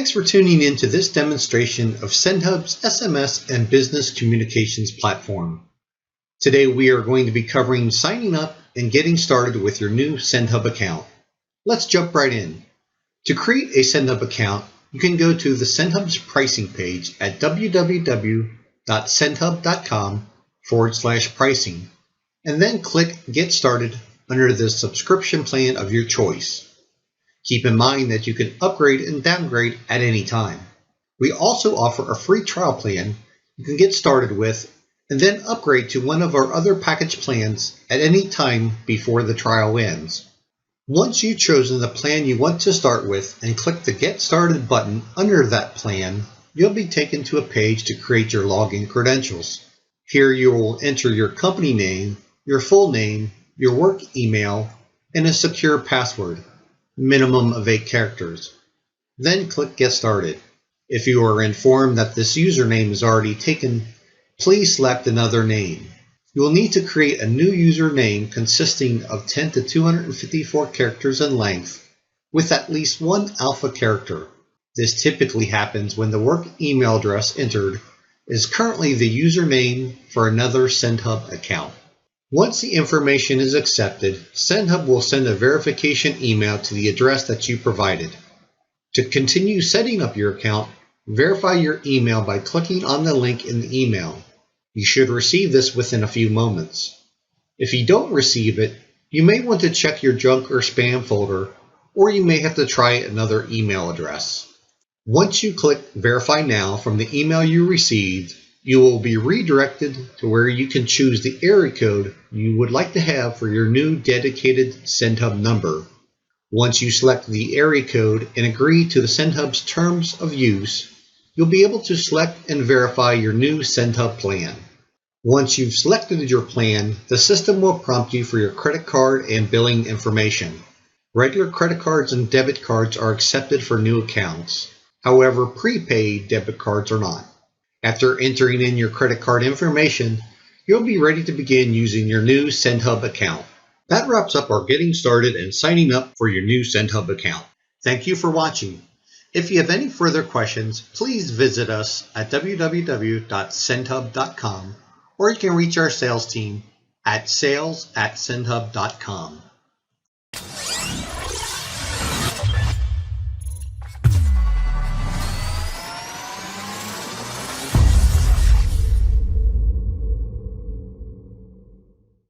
Thanks for tuning in to this demonstration of Sendhub's SMS and business communications platform. Today we are going to be covering signing up and getting started with your new Sendhub account. Let's jump right in. To create a Sendhub account, you can go to the Sendhub's pricing page at www.sendhub.com/pricing and then click Get Started under the subscription plan of your choice. Keep in mind that you can upgrade and downgrade at any time. We also offer a free trial plan you can get started with and then upgrade to one of our other package plans at any time before the trial ends. Once you've chosen the plan you want to start with and click the Get Started button under that plan, you'll be taken to a page to create your login credentials. Here you will enter your company name, your full name, your work email, and a secure password, minimum of 8 characters. Then click Get Started. If you are informed that this username is already taken, please select another name. You will need to create a new username consisting of 10 to 254 characters in length with at least one alpha character. This typically happens when the work email address entered is currently the username for another Sendhub account. Once the information is accepted, Sendhub will send a verification email to the address that you provided. To continue setting up your account, verify your email by clicking on the link in the email. You should receive this within a few moments. If you don't receive it, you may want to check your junk or spam folder, or you may have to try another email address. Once you click Verify Now from the email you received, you will be redirected to where you can choose the area code you would like to have for your new dedicated Sendhub number. Once you select the area code and agree to the Sendhub's terms of use, you'll be able to select and verify your new Sendhub plan. Once you've selected your plan, the system will prompt you for your credit card and billing information. Regular credit cards and debit cards are accepted for new accounts. However, prepaid debit cards are not. After entering in your credit card information, you'll be ready to begin using your new Sendhub account. That wraps up our getting started and signing up for your new Sendhub account. Thank you for watching. If you have any further questions, please visit us at www.sendhub.com or you can reach our sales team at sales@sendhub.com.